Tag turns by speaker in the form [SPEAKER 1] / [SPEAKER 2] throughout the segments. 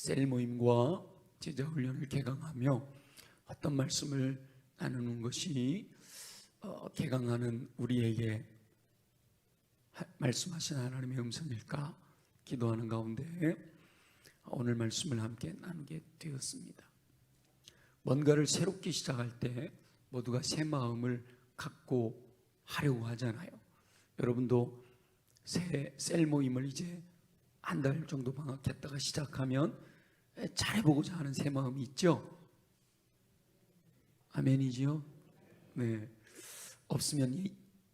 [SPEAKER 1] 셀 모임과 제자 훈련을 개강하며 어떤 말씀을 나누는 것이 개강하는 우리에게 말씀하신 하나님의 음성일까 기도하는 가운데 오늘 말씀을 함께 나누게 되었습니다. 뭔가를 새롭게 시작할 때 모두가 새 마음을 갖고 하려고 하잖아요. 여러분도 새 셀 모임을 이제 한 달 정도 방학했다가 시작하면 잘해보고자 하는 새 마음이 있죠? 아멘이지요? 네. 없으면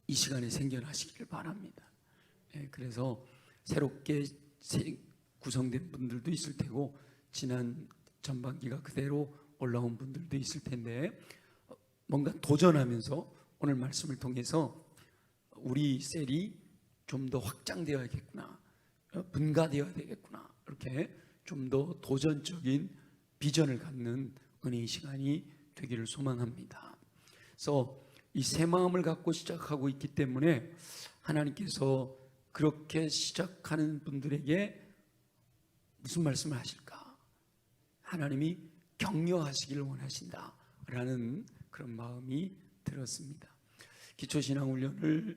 [SPEAKER 1] 이 시간에 생겨나시기를 바랍니다. 네, 그래서 새롭게 구성된 분들도 있을 테고 지난 전반기가 그대로 올라온 분들도 있을 텐데 뭔가 도전하면서 오늘 말씀을 통해서 우리 셀이 좀 더 확장되어야겠구나, 분가되어야 되겠구나, 이렇게 좀 더 도전적인 비전을 갖는 은혜의 시간이 되기를 소망합니다. 그래서 이 새 마음을 갖고 시작하고 있기 때문에 하나님께서 그렇게 시작하는 분들에게 무슨 말씀을 하실까? 하나님이 격려하시기를 원하신다라는 그런 마음이 들었습니다. 기초신앙훈련을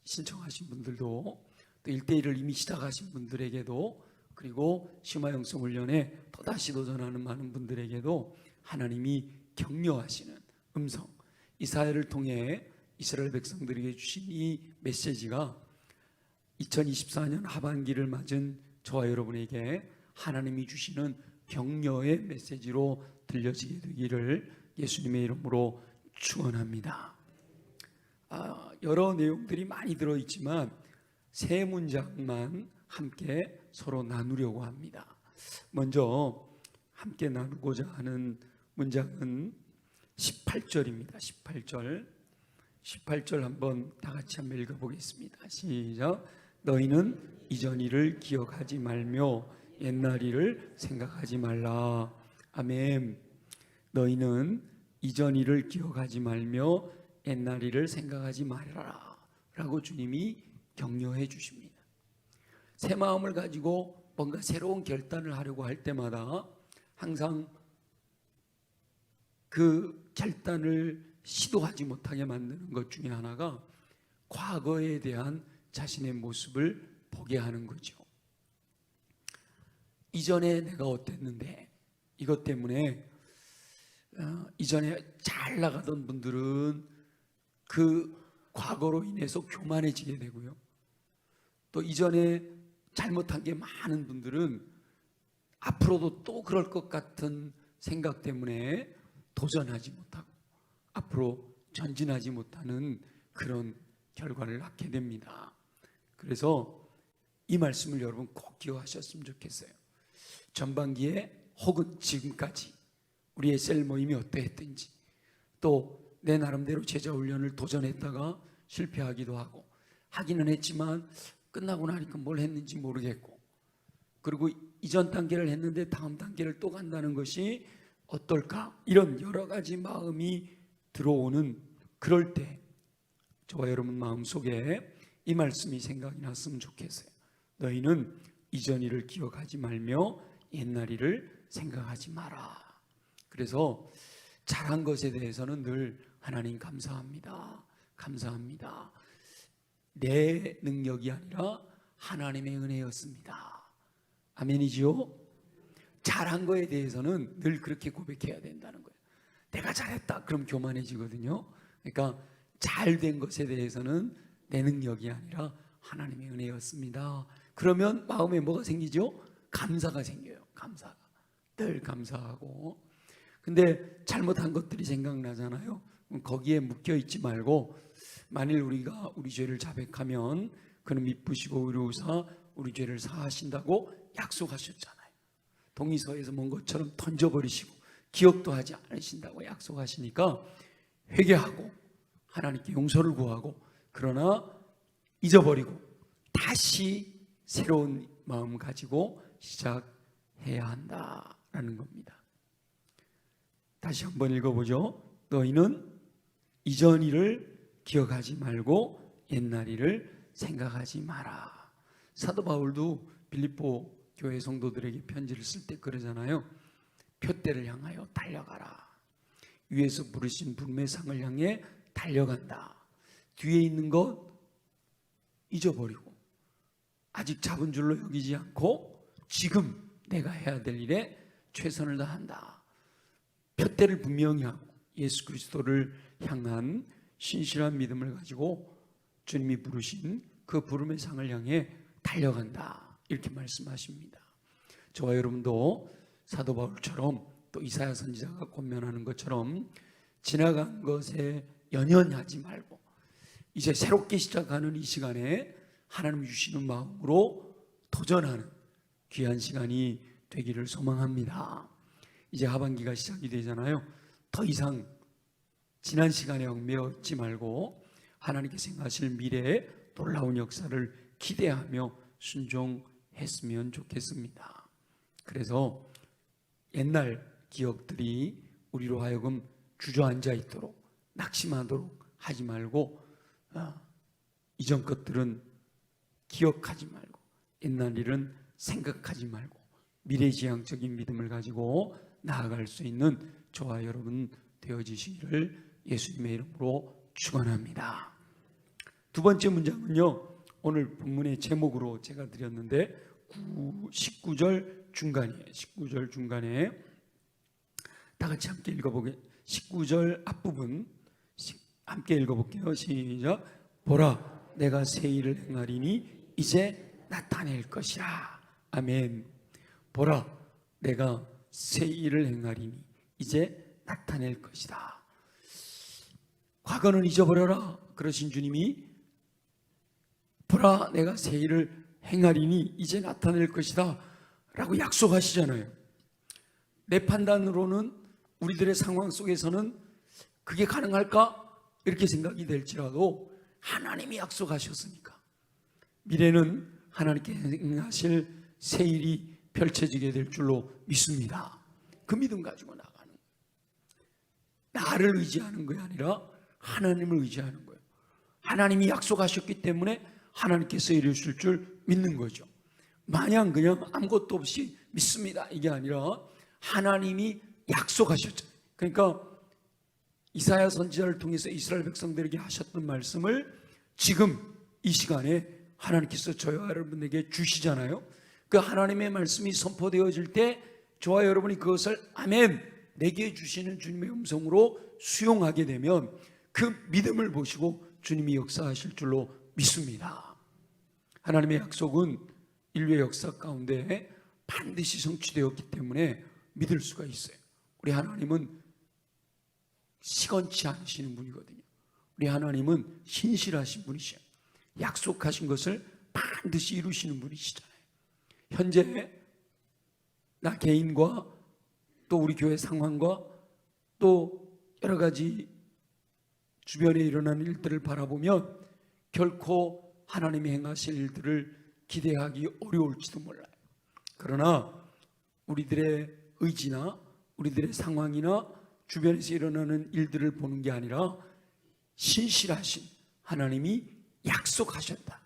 [SPEAKER 1] 신청하신 분들도 또 1대1을 이미 시작하신 분들에게도 그리고 심화영성훈련에 또다시 도전하는 많은 분들에게도 하나님이 격려하시는 음성, 이사야를 통해 이스라엘 백성들에게 주신 이 메시지가 2024년 하반기를 맞은 저와 여러분에게 하나님이 주시는 격려의 메시지로 들려지게 되기를 예수님의 이름으로 축원합니다. 여러 내용들이 많이 들어있지만 세 문장만 함께 서로 나누려고 합니다. 먼저 함께 나누고자 하는 문장은 18절입니다. 18절 한번 다 같이 한번 읽어보겠습니다. 시작. 너희는 이전 일을 기억하지 말며 옛날 일을 생각하지 말라. 아멘. 너희는 이전 일을 기억하지 말며 옛날 일을 생각하지 말아라 라고 주님이 격려해 주십니다. 새 마음을 가지고 뭔가 새로운 결단을 하려고 할 때마다 항상 그 결단을 시도하지 못하게 만드는 것 중에 하나가 과거에 대한 자신의 모습을 보게 하는 거죠. 이전에 내가 어땠는데 이것 때문에 이전에 잘 나가던 분들은 그 과거로 인해서 교만해지게 되고요. 또 이전에 잘못한 게 많은 분들은 앞으로도 또 그럴 것 같은 생각 때문에 도전하지 못하고 앞으로 전진하지 못하는 그런 결과를 낳게 됩니다. 그래서 이 말씀을 여러분 꼭 기억하셨으면 좋겠어요. 전반기에 혹은 지금까지 우리의 셀 모임이 어떠했든지 또 내 나름대로 제자 훈련을 도전했다가 실패하기도 하고 하기는 했지만 끝나고 나니까 뭘 했는지 모르겠고 그리고 이전 단계를 했는데 다음 단계를 또 간다는 것이 어떨까? 이런 여러 가지 마음이 들어오는 그럴 때 저와 여러분 마음속에 이 말씀이 생각이 났으면 좋겠어요. 너희는 이전 일을 기억하지 말며 옛날 일을 생각하지 마라. 그래서 잘한 것에 대해서는 늘 하나님 감사합니다. 감사합니다. 내 능력이 아니라 하나님의 은혜였습니다. 아멘이지요? 잘한 거에 대해서는 늘 그렇게 고백해야 된다는 거예요. 내가 잘했다 그럼 교만해지거든요. 그러니까 잘된 것에 대해서는 내 능력이 아니라 하나님의 은혜였습니다. 그러면 마음에 뭐가 생기죠? 감사가 생겨요. 감사가. 늘 감사하고. 근데 잘못한 것들이 생각나잖아요. 거기에 묶여있지 말고 만일 우리가 우리 죄를 자백하면 그는 미쁘시고 의로우사 우리 죄를 사하신다고 약속하셨잖아요. 동의서에서 뭔 것처럼 던져버리시고 기억도 하지 않으신다고 약속하시니까 회개하고 하나님께 용서를 구하고 그러나 잊어버리고 다시 새로운 마음 가지고 시작해야 한다라는 겁니다. 다시 한번 읽어보죠. 너희는 이전 일을 기억하지 말고 옛날 일을 생각하지 마라. 사도 바울도 빌립보 교회 성도들에게 편지를 쓸 때 그러잖아요. 표대를 향하여 달려가라. 위에서 부르신 부름의 상을 향해 달려간다. 뒤에 있는 것 잊어버리고 아직 잡은 줄로 여기지 않고 지금 내가 해야 될 일에 최선을 다한다. 표대를 분명히 하고 예수 그리스도를 향한 신실한 믿음을 가지고 주님이 부르신 그 부름의 상을 향해 달려간다. 이렇게 말씀하십니다. 저와 여러분도 사도 바울처럼 또 이사야 선지자가 권면하는 것처럼 지나간 것에 연연하지 말고 이제 새롭게 시작하는 이 시간에 하나님 주시는 마음으로 도전하는 귀한 시간이 되기를 소망합니다. 이제 하반기가 시작이 되잖아요. 더 이상 지난 시간에 얽매여 있지 말고 하나님께서 행하실 미래의 놀라운 역사를 기대하며 순종했으면 좋겠습니다. 그래서 옛날 기억들이 우리로 하여금 주저앉아 있도록 낙심하도록 하지 말고 이전 것들은 기억하지 말고 옛날 일은 생각하지 말고 미래지향적인 믿음을 가지고 나아갈 수 있는 저와 여러분 되어지시기를 예수님의 이름으로 축원합니다. 두 번째 문장은요, 오늘 본문의 제목으로 제가 드렸는데 19절 중간이에요. 19절 중간에 다 같이 함께 읽어보게. 19절 앞부분 함께 읽어볼게요. 시작. 보라, 내가 새 일을 행하리니 이제 나타낼 것이라. 아멘. 보라, 내가 새 일을 행하리니 이제 나타낼 것이다. 과거는 잊어버려라 그러신 주님이 보라, 내가 새 일을 행하리니 이제 나타낼 것이다 라고 약속하시잖아요. 내 판단으로는 우리들의 상황 속에서는 그게 가능할까? 이렇게 생각이 될지라도 하나님이 약속하셨으니까 미래는 하나님께 행하실 새 일이 펼쳐지게 될 줄로 믿습니다. 그 믿음 가지고 나가는 거예요. 나를 의지하는 것이 아니라 하나님을 의지하는 거예요. 하나님이 약속하셨기 때문에 하나님께서 이루실 줄 믿는 거죠. 마냥 그냥 아무것도 없이 믿습니다 이게 아니라 하나님이 약속하셨잖아요. 그러니까 이사야 선지자를 통해서 이스라엘 백성들에게 하셨던 말씀을 지금 이 시간에 하나님께서 저와 여러분에게 주시잖아요. 그 하나님의 말씀이 선포되어질 때 저와 여러분이 그것을 아멘 내게 주시는 주님의 음성으로 수용하게 되면 그 믿음을 보시고 주님이 역사하실 줄로 믿습니다. 하나님의 약속은 인류의 역사 가운데 반드시 성취되었기 때문에 믿을 수가 있어요. 우리 하나님은 시건치 않으시는 분이거든요. 우리 하나님은 신실하신 분이셔요. 약속하신 것을 반드시 이루시는 분이시잖아요. 현재 나 개인과 또 우리 교회 상황과 또 여러 가지 주변에 일어나는 일들을 바라보면 결코 하나님이 행하실 일들을 기대하기 어려울지도 몰라요. 그러나 우리들의 의지나 우리들의 상황이나 주변에서 일어나는 일들을 보는 게 아니라 신실하신 하나님이 약속하셨다.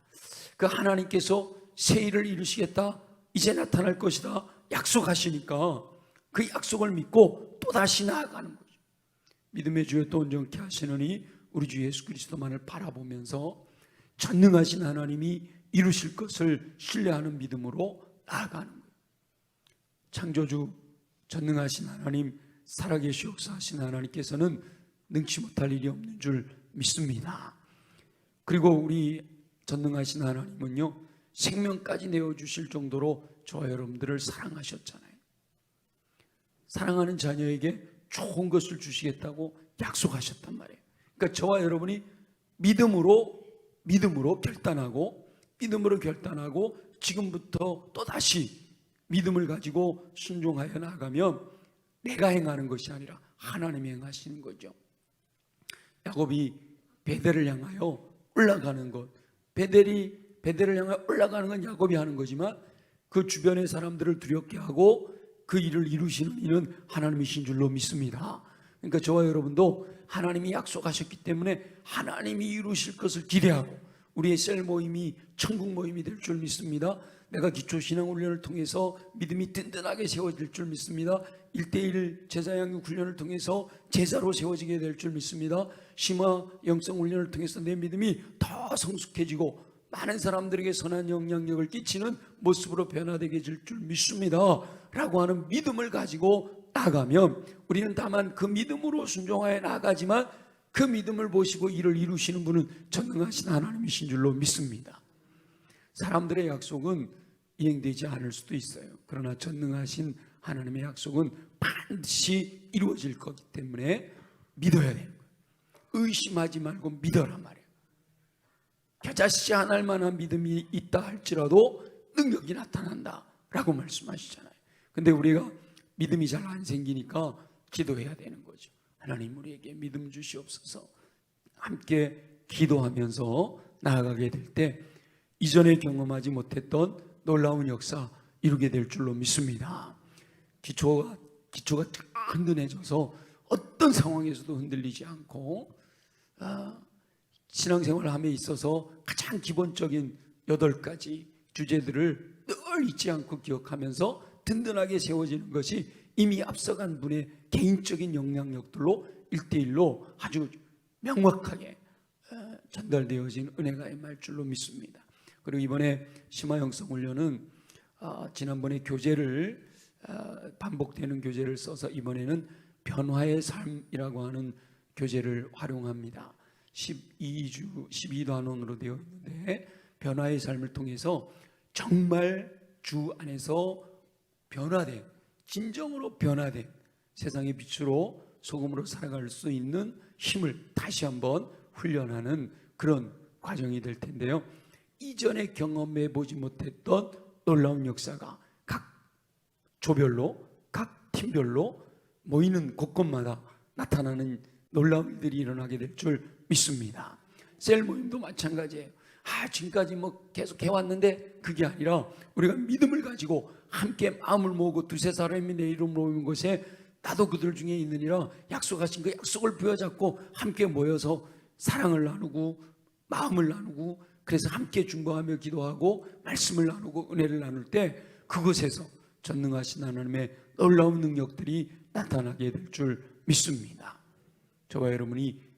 [SPEAKER 1] 그 하나님께서 새 일을 이루시겠다, 이제 나타날 것이다 약속하시니까 그 약속을 믿고 또다시 나아가는 거죠. 믿음의 주에 또 온전케 하시느니 우리 주 예수 그리스도만을 바라보면서 전능하신 하나님이 이루실 것을 신뢰하는 믿음으로 나아가는 거예요. 창조주 전능하신 하나님, 살아계시 역사하신 하나님께서는 능치 못할 일이 없는 줄 믿습니다. 그리고 우리 전능하신 하나님은요, 생명까지 내어주실 정도로 저와 여러분들을 사랑하셨잖아요. 사랑하는 자녀에게 좋은 것을 주시겠다고 약속하셨단 말이에요. 그러니까 저와 여러분이 믿음으로 결단하고 지금부터 또다시 믿음을 가지고 순종하여 나가면 내가 행하는 것이 아니라 하나님이 행하시는 거죠. 야곱이 베델을 향하여 올라가는 것, 베델을 향하여 올라가는 건 야곱이 하는 거지만 그 주변의 사람들을 두렵게 하고 그 일을 이루시는 이는 하나님이신 줄로 믿습니다. 그러니까 저와 여러분도 하나님이 약속하셨기 때문에 하나님이 이루실 것을 기대하고 우리의 셀 모임이 천국 모임이 될 줄 믿습니다. 내가 기초신앙훈련을 통해서 믿음이 든든하게 세워질 줄 믿습니다. 1:1 제자양육 훈련을 통해서 제자로 세워지게 될 줄 믿습니다. 심화 영성훈련을 통해서 내 믿음이 더 성숙해지고 많은 사람들에게 선한 영향력을 끼치는 모습으로 변화되게 될 줄 믿습니다 라고 하는 믿음을 가지고 나가면 우리는 다만 그 믿음으로 순종하여 나가지만 그 믿음을 보시고 이를 이루시는 분은 전능하신 하나님이신 줄로 믿습니다. 사람들의 약속은 이행되지 않을 수도 있어요. 그러나 전능하신 하나님의 약속은 반드시 이루어질 거기 때문에 믿어야 되는 거예요. 의심하지 말고 믿어라 말이에요. 겨자씨 하나일 만한 믿음이 있다 할지라도 능력이 나타난다 라고 말씀하시잖아요. 근데 우리가 믿음이 잘 안 생기니까 기도해야 되는 거죠. 하나님 우리에게 믿음 주시옵소서. 함께 기도하면서 나아가게 될 때 이전에 경험하지 못했던 놀라운 역사 이루게 될 줄로 믿습니다. 기초가 든든해져서 어떤 상황에서도 흔들리지 않고 신앙생활을 함에 있어서 가장 기본적인 8가지 주제들을 늘 잊지 않고 기억하면서 든든하게 세워지는 것이 이미 앞서간 분의 개인적인 영향력들로 1:1로 아주 명확하게 전달되어진 은혜가 임할 줄로 믿습니다. 그리고 이번에 심화영성훈련은 지난번에 교재를 반복되는 교재를 써서 이번에는 변화의 삶이라고 하는 교재를 활용합니다. 12단원으로 되어 있는데 변화의 삶을 통해서 정말 주 안에서 변화된, 진정으로 변화된 세상의 빛으로 소금으로 살아갈 수 있는 힘을 다시 한번 훈련하는 그런 과정이 될 텐데요. 이전에 경험해 보지 못했던 놀라운 역사가 각 조별로, 각 팀별로 모이는 곳곳마다 나타나는 놀라운 일들이 일어나게 될 줄 믿습니다. 셀 모임도 마찬가지예요. 지금까지 계속 해왔는데 그게 아니라 우리가 믿음을 가지고 함께 마음을 모으고 두세 사람이 내 이름으로 모이는 곳에 나도 그들 중에 있느니라 약속하신 그 약속을 부여잡고 함께 모여서 사랑을 나누고 마음을 나누고 그래서 함께 중보하며 기도하고 말씀을 나누고 은혜를 나눌 때 그곳에서 전능하신 하나님의 놀라운 능력들이 나타나게 될 줄 믿습니다. 저와 여러분이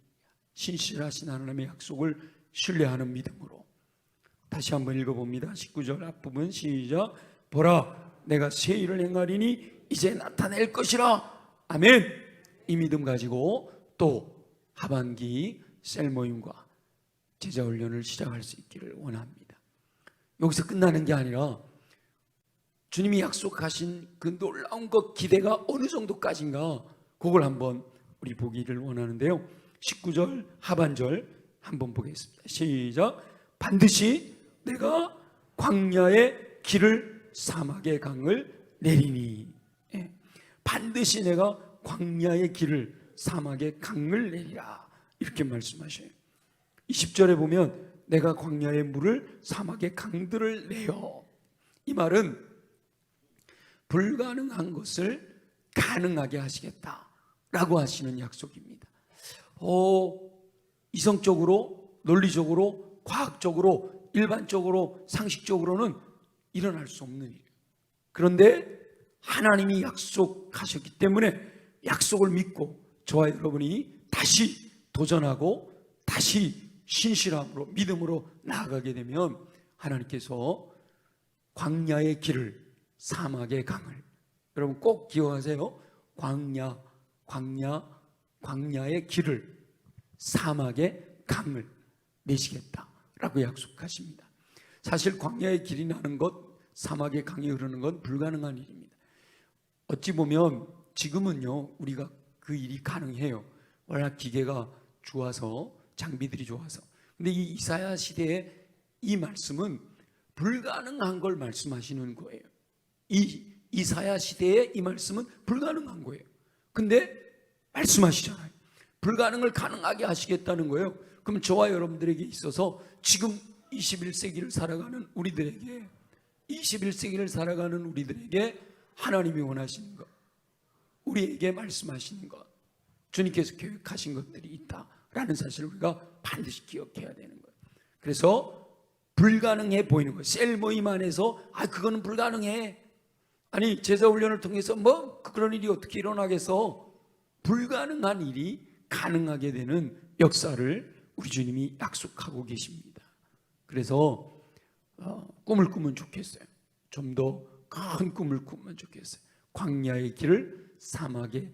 [SPEAKER 1] 신실하신 하나님의 약속을 신뢰하는 믿음으로 다시 한번 읽어봅니다. 19절 앞부분 시작. 보라 내가 새 일을 행하리니 이제 나타낼 것이라. 아멘. 이 믿음 가지고 또 하반기 셀모임과 제자훈련을 시작할 수 있기를 원합니다. 여기서 끝나는 게 아니라 주님이 약속하신 그 놀라운 것 기대가 어느 정도까지인가 그걸 한번 우리 보기를 원하는데요. 19절 하반절 한번 보겠습니다. 시작. 반드시 내가 광야의 길을 사막의 강을 내리니. 반드시 내가 광야의 길을 사막의 강을 내리라 이렇게 말씀하셔요. 20절에 보면 내가 광야의 물을 사막의 강들을 내어. 이 말은 불가능한 것을 가능하게 하시겠다라고 하시는 약속입니다. 이성적으로, 논리적으로, 과학적으로, 일반적으로, 상식적으로는 일어날 수 없는 일이에요. 그런데 하나님이 약속하셨기 때문에 약속을 믿고 저와 여러분이 다시 도전하고 다시 신실함으로 믿음으로 나아가게 되면 하나님께서 광야의 길을 사막의 강을, 여러분 꼭 기억하세요. 광야의 길을 사막의 강을 내시겠다라고 약속하십니다. 사실 광야의 길이라는 것, 사막의 강이 흐르는 건 불가능한 일입니다. 어찌 보면 지금은요 우리가 그 일이 가능해요. 워낙 기계가 좋아서, 장비들이 좋아서. 근데 이 이사야 시대에 이 말씀은 불가능한 걸 말씀하시는 거예요. 이 이사야 시대에 이 말씀은 불가능한 거예요. 근데 말씀하시잖아요. 불가능을 가능하게 하시겠다는 거예요. 그럼 저와 여러분들에게 있어서 지금 21세기를 살아가는 우리들에게 하나님이 원하시는 것, 우리에게 말씀하시는 것, 주님께서 계획하신 것들이 있다라는 사실을 우리가 반드시 기억해야 되는 거예요. 그래서 불가능해 보이는 거예요. 셀 모임 안에서 그거는 불가능해. 아니 제자 훈련을 통해서 그런 일이 어떻게 일어나겠어? 불가능한 일이 가능하게 되는 역사를 우리 주님이 약속하고 계십니다. 그래서 꿈을 꾸면 좋겠어요. 좀 더 큰 꿈을 꾸면 좋겠어요. 광야의 길을 사막의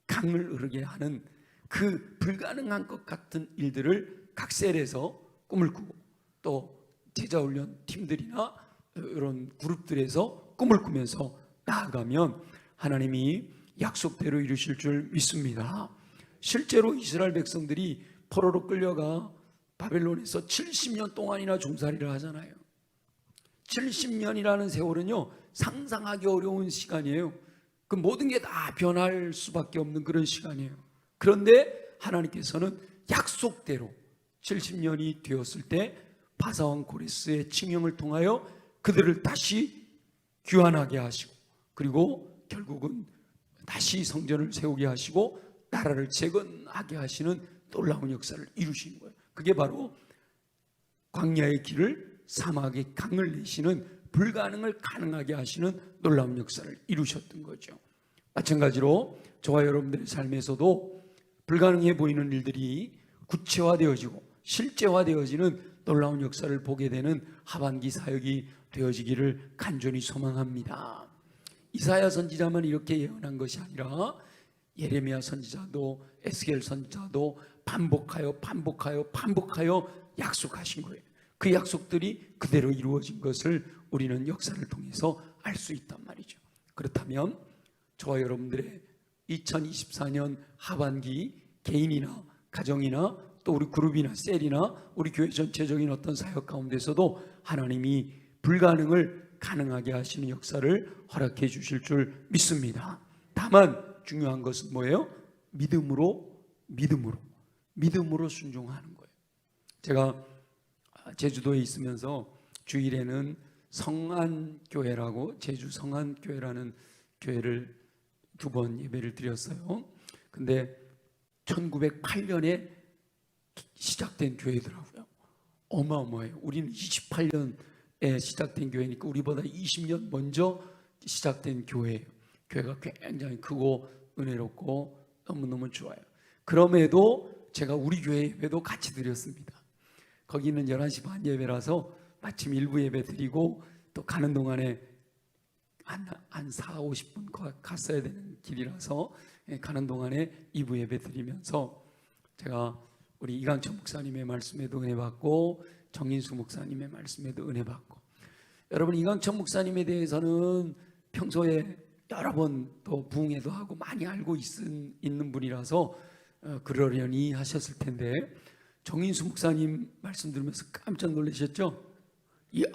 [SPEAKER 1] 강을 흐르게 하는 그 불가능한 것 같은 일들을 각 셀에서 꿈을 꾸고, 또 제자훈련 팀들이나 이런 그룹들에서 꿈을 꾸면서 나아가면 하나님이 약속대로 이루실 줄 믿습니다. 실제로 이스라엘 백성들이 포로로 끌려가 바벨론에서 70년 동안이나 종살이를 하잖아요. 70년이라는 세월은요, 상상하기 어려운 시간이에요. 그 모든 게 다 변할 수밖에 없는 그런 시간이에요. 그런데 하나님께서는 약속대로 70년이 되었을 때 바사왕 고레스의 칙령을 통하여 그들을 다시 귀환하게 하시고, 그리고 결국은 다시 성전을 세우게 하시고 나라를 재건하게 하시는 놀라운 역사를 이루신 거예요. 그게 바로 광야의 길을 사막의 강을 내시는, 불가능을 가능하게 하시는 놀라운 역사를 이루셨던 거죠. 마찬가지로 저와 여러분들의 삶에서도 불가능해 보이는 일들이 구체화되어지고 실제화되어지는 놀라운 역사를 보게 되는 하반기 사역이 되어지기를 간절히 소망합니다. 이사야 선지자만 이렇게 예언한 것이 아니라 예레미야 선지자도 에스겔 선지자도 반복하여 약속하신 거예요. 그 약속들이 그대로 이루어진 것을 우리는 역사를 통해서 알 수 있단 말이죠. 그렇다면 저와 여러분들의 2024년 하반기 개인이나 가정이나 또 우리 그룹이나 셀이나 우리 교회 전체적인 어떤 사역 가운데서도 하나님이 불가능을 가능하게 하시는 역사를 허락해 주실 줄 믿습니다. 다만 중요한 것은 뭐예요? 믿음으로 순종하는 거예요. 제가 제주도에 있으면서 주일에는 성안교회라고, 제주 성안교회라는 교회를 2번 예배를 드렸어요. 근데 1908년에 시작된 교회더라고요. 어마어마해요. 우리는 28년에 시작된 교회니까 우리보다 20년 먼저 시작된 교회예요. 교회가 굉장히 크고 은혜롭고 너무너무 좋아요. 그럼에도 제가 우리 교회 예배도 같이 드렸습니다. 거기는 11시 반 예배라서 마침 일부 예배 드리고 또 가는 동안에 한 40-50분 갔어야 되는 길이라서 가는 동안에 2부 예배 드리면서 제가 우리 이강철 목사님의 말씀에도 은혜 받고 정인수 목사님의 말씀에도 은혜 받고, 여러분 이강철 목사님에 대해서는 평소에 여러 번 또 부흥회도 하고 많이 알고 있는 분이라서 그러려니 하셨을 텐데, 정인수 목사님 말씀 들으면서 깜짝 놀라셨죠? 이야,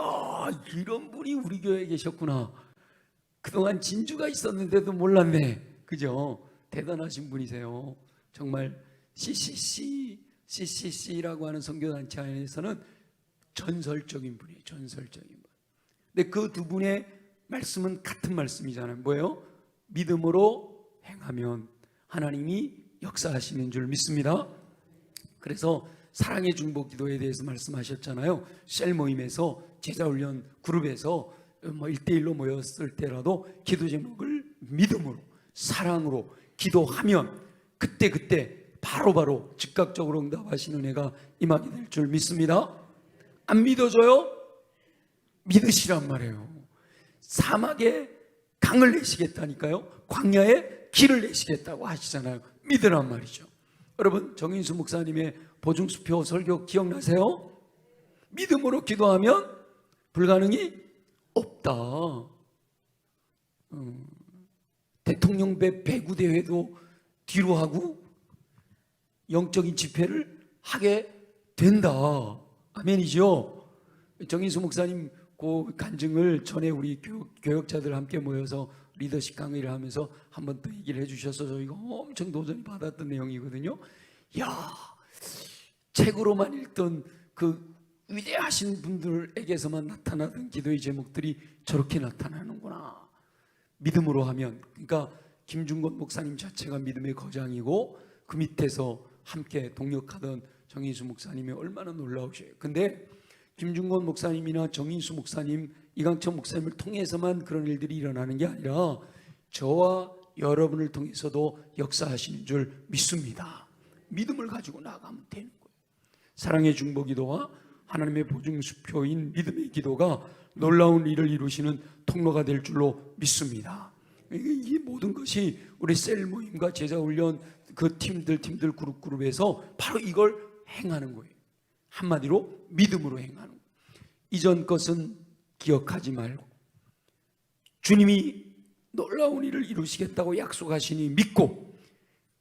[SPEAKER 1] 이런 분이 우리 교회에 계셨구나. 그동안 진주가 있었는데도 몰랐네. 그죠? 대단하신 분이세요. 정말 CCC라고 하는 선교단체 안에서는 전설적인 분이에요. 전설적인 분. 근데 그 두 분의 말씀은 같은 말씀이잖아요. 뭐예요? 믿음으로 행하면 하나님이 역사하시는 줄 믿습니다. 그래서 사랑의 중보 기도에 대해서 말씀하셨잖아요. 셀 모임에서 제자훈련 그룹에서 1대1로 모였을 때라도 기도 제목을 믿음으로 사랑으로 기도하면 그때 바로바로 즉각적으로 응답하시는 은혜가 임하게 될 줄 믿습니다. 안 믿어져요? 믿으시란 말이에요. 사막에 강을 내시겠다니까요. 광야에 길을 내시겠다고 하시잖아요. 믿으란 말이죠. 여러분 정인수 목사님의 보증수표 설교 기억나세요? 믿음으로 기도하면 불가능이 없다. 대통령 배구 대회도 뒤로 하고 영적인 집회를 하게 된다. 아멘이죠. 정인수 목사님 그 간증을 전에 우리 교역자들 함께 모여서 리더십 강의를 하면서 한 번 더 얘기를 해주셔서 저희가 엄청 도전이 받았던 내용이거든요. 야, 책으로만 읽던 그 위대하신 분들에게서만 나타나던 기도의 제목들이 저렇게 나타나는구나. 믿음으로 하면, 그러니까 김중건 목사님 자체가 믿음의 거장이고 그 밑에서 함께 동역하던 정인수 목사님이 얼마나 놀라우셔요. 근데 김중권 목사님이나 정인수 목사님, 이강천 목사님을 통해서만 그런 일들이 일어나는 게 아니라 저와 여러분을 통해서도 역사하시는 줄 믿습니다. 믿음을 가지고 나가면 되는 거예요. 사랑의 중보기도와 하나님의 보증수표인 믿음의 기도가 놀라운 일을 이루시는 통로가 될 줄로 믿습니다. 이 모든 것이 우리 셀 모임과 제자훈련 그 팀들 그룹에서 바로 이걸 행하는 거예요. 한마디로 믿음으로 행하는 거예요. 이전 것은 기억하지 말고 주님이 놀라운 일을 이루시겠다고 약속하시니 믿고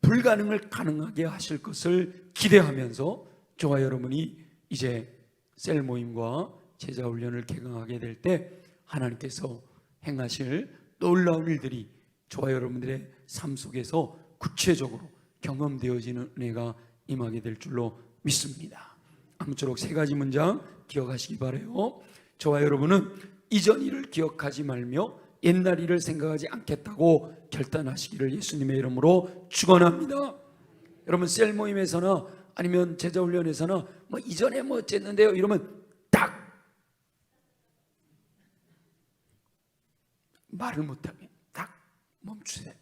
[SPEAKER 1] 불가능을 가능하게 하실 것을 기대하면서 저와 여러분이 이제 셀 모임과 제자 훈련을 개강하게 될 때 하나님께서 행하실 놀라운 일들이 저와 여러분들의 삶 속에서 구체적으로 경험되어지는 은혜가 임하게 될 줄로 믿습니다. 아무쪼록 세 가지 문장 기억하시기 바라요. 저와 여러분은 이전 일을 기억하지 말며 옛날 일을 생각하지 않겠다고 결단하시기를 예수님의 이름으로 축원합니다. 여러분 셀 모임에서나 아니면 제자훈련에서나 뭐 이전에 뭐 어쨌는데요 이러면 딱 말을 못하게 딱 멈추세요.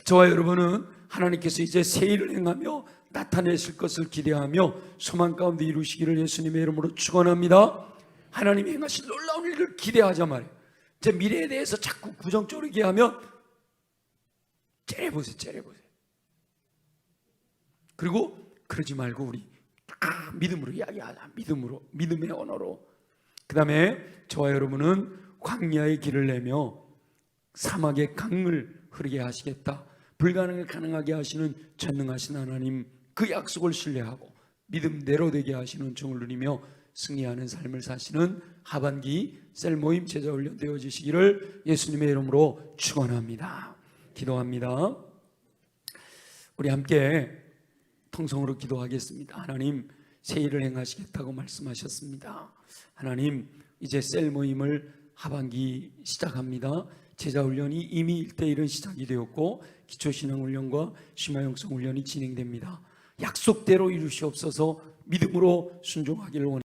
[SPEAKER 1] 저와 여러분은 하나님께서 이제 새 일을 행하며 나타내실 것을 기대하며 소망 가운데 이루시기를 예수님의 이름으로 축원합니다. 하나님이 행하실 놀라운 일을 기대하자 말이에요. 제 미래에 대해서 자꾸 부정적으로 얘기하면 째려보세요. 그리고 그러지 말고 우리 믿음으로 이야기하자. 믿음의 언어로. 그 다음에 저와 여러분은 광야의 길을 내며 사막의 강을 흐르게 하시겠다. 불가능을 가능하게 하시는 전능하신 하나님 그 약속을 신뢰하고 믿음대로 되게 하시는 종을 누리며 승리하는 삶을 사시는 하반기 셀 모임 제자훈련 되어지시기를 예수님의 이름으로 축원합니다. 기도합니다. 우리 함께 통성으로 기도하겠습니다. 하나님 새 일을 행하시겠다고 말씀하셨습니다. 하나님 이제 셀 모임을 하반기 시작합니다. 제자훈련이 이미 1대1은 시작이 되었고 기초신앙훈련과 심화영성훈련이 진행됩니다. 약속대로 이루시옵소서. 믿음으로 순종하기를 원합니다.